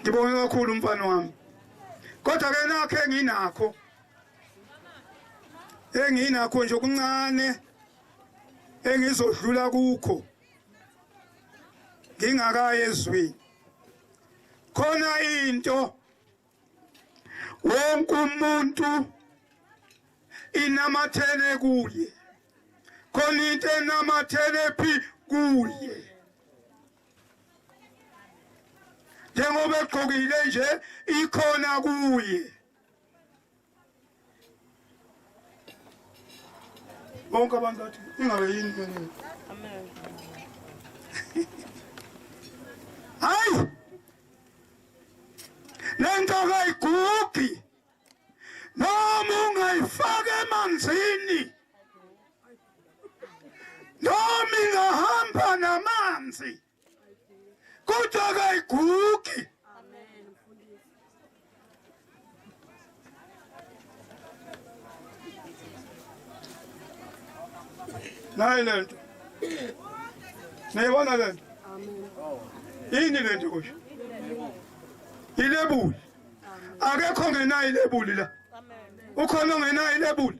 Ngibonge kakhulu umfana wami. Kodwa ke nakho enginakho nje okuncane engizodlula kukho ngingakaye ezweni. Khona into wonke umuntu inamathele kuye. Khona into enamathele phi kuye. Njengoba egqokile nje ikhona kuye. Bonke abantu bathi ingabe yini kwena. Amen. Hayi. Lento kayigugi. Noma ungayifaka emanzini. Noma ingahamba namanzi. Kodwa kayigugi. Amen. Nayi lento. Nayibona lento. Amen. Yini lento kusho? Ilebuli. Akekho ngenayo ilebuli la. Amen. Ukhona ongenayo ilebuli.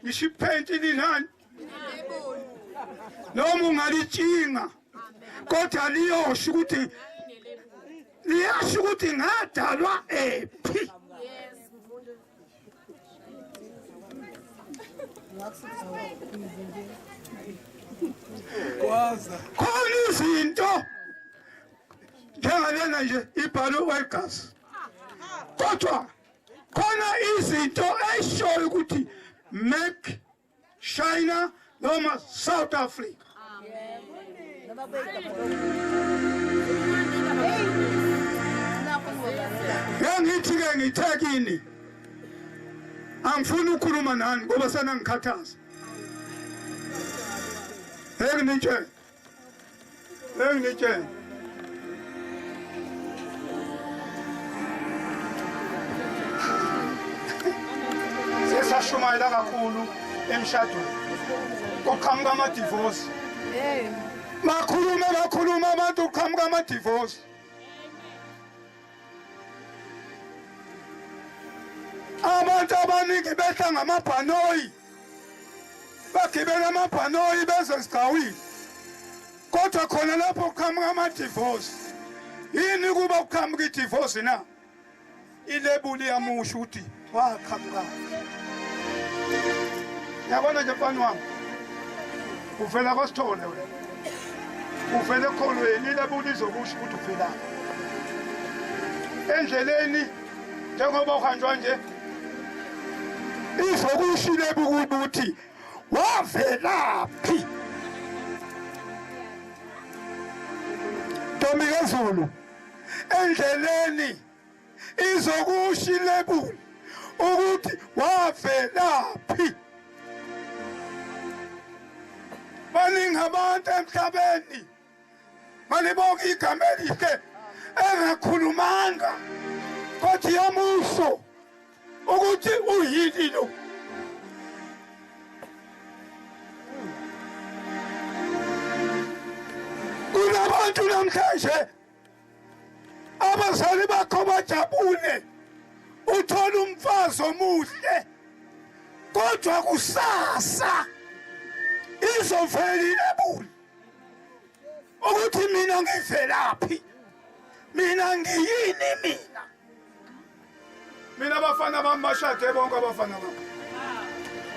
Ngisho iphenti linani? Ilebuli. Noma ungalitshinga. Kodwa liyosho ukuthi liyasho ukuthi ngadalwa ephi. Khona izinto njengalena nje ibhalwe wegas. Kodwa khona izinto eshoyo ukuthi make China noma South Africa. Ngithi ke ngithekini angifuni ukukhuluma nani ngoba senangikhathaza. Engitshela sesashumayela kakhulu emshadweni koqhamuka ama-divorce. Bakhuluma abantu uqhamuka ama-divorce. Abantu abaningi behla ngamabhanoyi bagibela amabhanoyi beze esigcawini. Kodwa khona lapho uqhamuka ama-divorce. Yini kuba uqhamuka i-divorce na? Ilebuli yamusho ukuthi waqhamuka. Yabona nje mfana wami. Uvela kwaSithole wena. Uvele ekholweni ilebuli izokusho ukuthi uvela. Endleleni njengoba uhanjwa nje izokusho ilebuli ukuthi wavelaphi. Ntombi kaZulu endleleni izokusho ilebuli ukuthi wavelaphi. Baningi abantu emhlabeni malibonga igama elihle engakhulumanga kodwa yamusho ukuthi uyini lo. Kunabantu namhlanje abazali bakho bajabule uthola umfazi omuhle kodwa kusasa izovela ilebuli ukuthi mina ngivelaphi, mina ngiyini mina abafana bami bashade bonke abafana bami.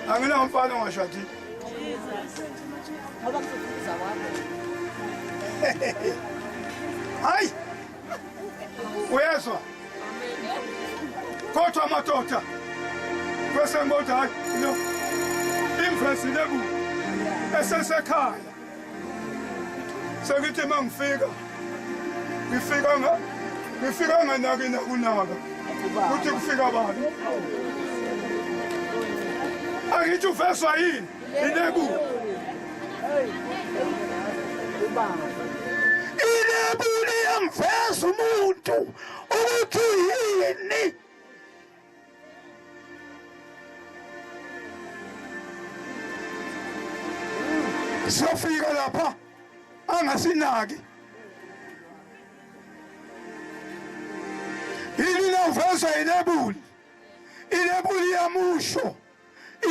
Angina umfana ongashadile. Hayi uyezwa kodwa amadoda bese ngoda hayi no imfesi lebuli esesekhaya sengithi mangifika nganaki nakunaka ukuthi kufika bani angithi uveswa yini ilebuli ilebuli yamveza umuntu ukuthi yini. Siyofika lapha angasinaki Awuvezwa ilebuli. Ilebuli yamusho.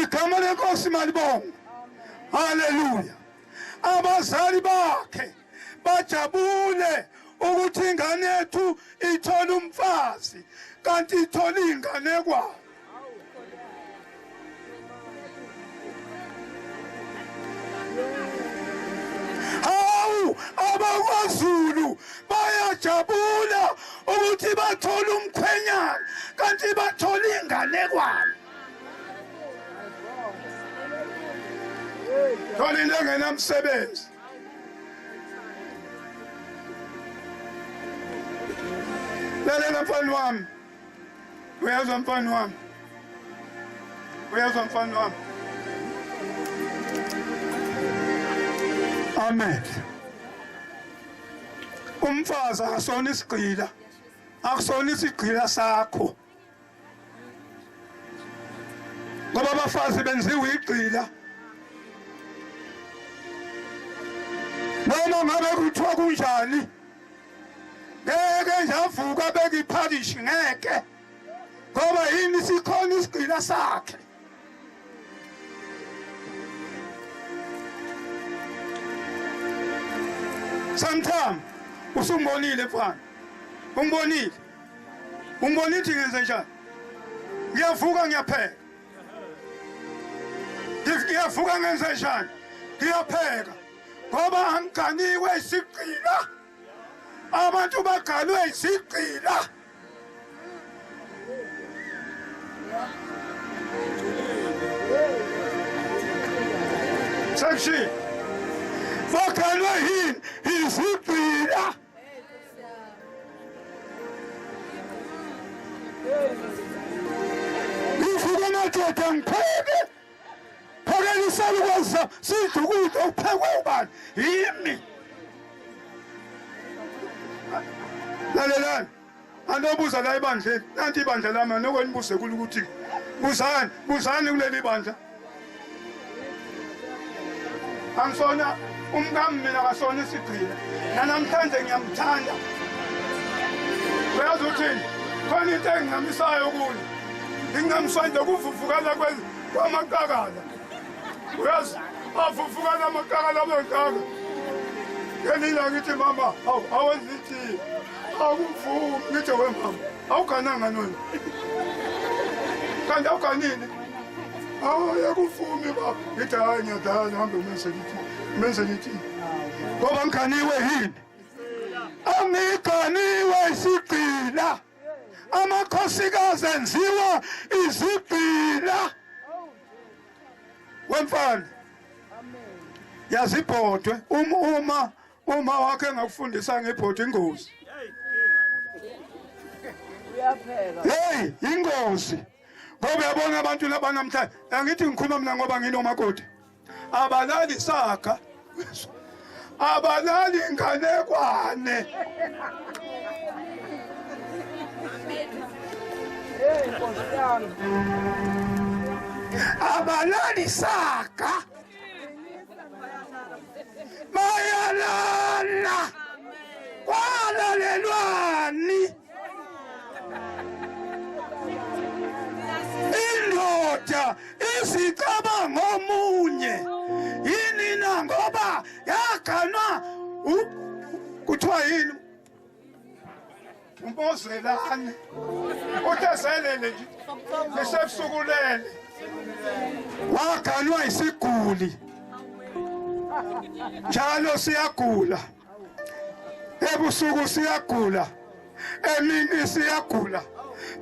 Igama lenkosi malibonga. Haleluya. Abazali bakhe bajabule ukuthi ingane yethu ithola umfazi kanti ithola inganekwane. Hawu abakwaZulu bayajabula ukuthi bathola umkhwenyana kanti bathola inganekwane. Thola into engenamsebenzi. Lalela mfana wami. Uyazwa mfana wami. Uyazwa mfana wami. Amen. Umfazi akasona isigqila. Akusona isigqila sakho. Ngoba abafazi benziwe igqila. Noma ngabe kuthiwa kunjani? Ngeke njavuka bekiphalishi ngeke. Ngoba yini sikhona isigqila sakhe. Sometimes usumbonile mfana. Umbonile. Umbonithi ngenze njani? Ngiyavuka ngiyapheka. Ngiyavuka ngenze njani? Ngiyapheka. Ngoba angiganiwe isigqila. Abantu bagalwe isigqila. Section. Bagalwe yini isigqila. Ngivuka madoda ngipheke. Phakela isalukwazi sidla ukudla uphekwe ubani? Yimi. Lalelani. Anobuza la ibandleni. Nanti ibandla lami nokwenibuze kulo ukuthi buzani kuleli bandla. Angisona umkami mina akasona isigqila. Namhlanje ngiyamthanda. Uyazi uthini? Khona into engingamisayo kuyo. Ngingamiswanda kuvuvukala kwamakakala. Uyazi avuvukala amakakala abengaka. Ngelila ngithi mama, awenza iti. Awuvumi ngithi we mama. Awugananga noni. Kanti awuganini? Yakuvumi baba. Ngithi hayi ngiyadala hambe umenze lithi. Ngoba ngiganiwe yini? Angiganiwe isigqila. Amakhosikazi enziwa izigqila. Wemfana. Yazibhodwe uma wakhe engakufundisa ngebhodwe ingozi. Hey, ingozi. Ngoba yabona abantu labanamhlanje, angithi ngikhuluma mina ngoba nginomakoti. Abalali saka. Abalali inganekwane. Abalali saka. Mayalala. Kwalalelwani. Indoda izicabanga ngomunye. Yini na ngoba yaganwa kuthiwa yini? Umbozelane. Uthezelele nje. Besebusukulele. Waganwa isiguli. Njalo siyagula. Ebusuku siyagula. Emini siyagula.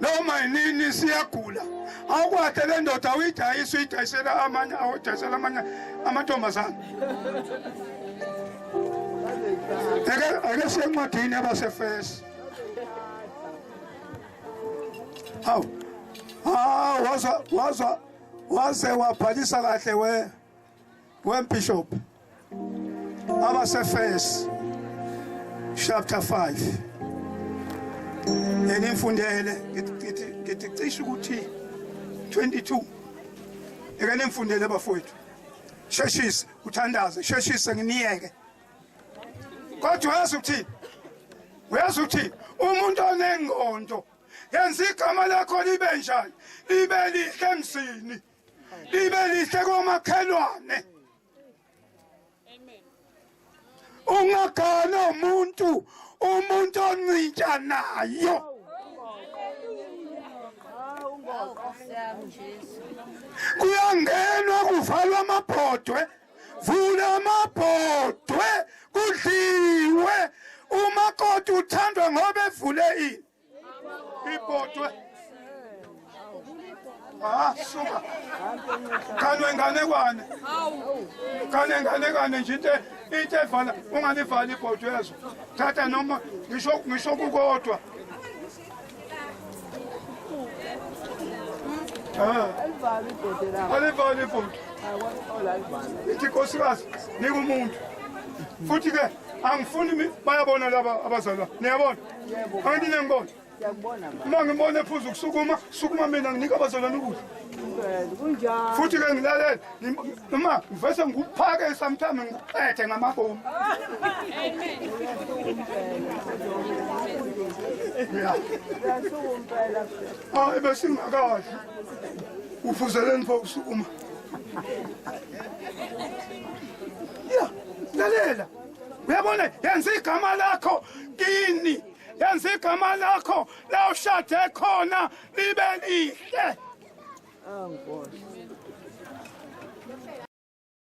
Noma inini siyagula. Awukwathi le ndoda uyidayisela amanye awudayisela amanye amantombazana. Ake sencwadini abasefesi. Hawu. Waze wabhalisa kahle wembishop. Abasefesi chapter 5. Ngenimfundele ngithi cishe ukuthi 22. Eke nimfundele bafowethu. Sheshise uthandaze, sheshise nginiyeke. Kodwa uyazi ukuthi umuntu onengqondo yenza igama lakho libe njani, libe lihle emzini, libe lihle komakhelwane. Ungagana umuntu oncintsha nayo. Kuyangenwa kuvalwa amabhodwe, vula amabhodwe kudliwe. Umakoti uthandwa ngoba evule ini ibhodwe. Suka kanwenganekwane kanenganekwane nje into evala unganivala ibhodwe yazo. Thatha noma ngisho kukodwa. Alivali ibhodwe ithi nkosikazi nika umuntu futhi ke angifuni bayabona laba abazalwa. Niyabona angidine ngibona uma ngibona ephuza ukusukuma mina nginika abazalwane ukudla futhi ke ngilalela noma ngivese ngikuphake sometime ngikuqethe ngamabomu. Bese ngakahle ufuzeleni pho ukusukuma. Lalela uyabona yenza igama lakho kini, yenza igama lakho la ushade khona libe lihle.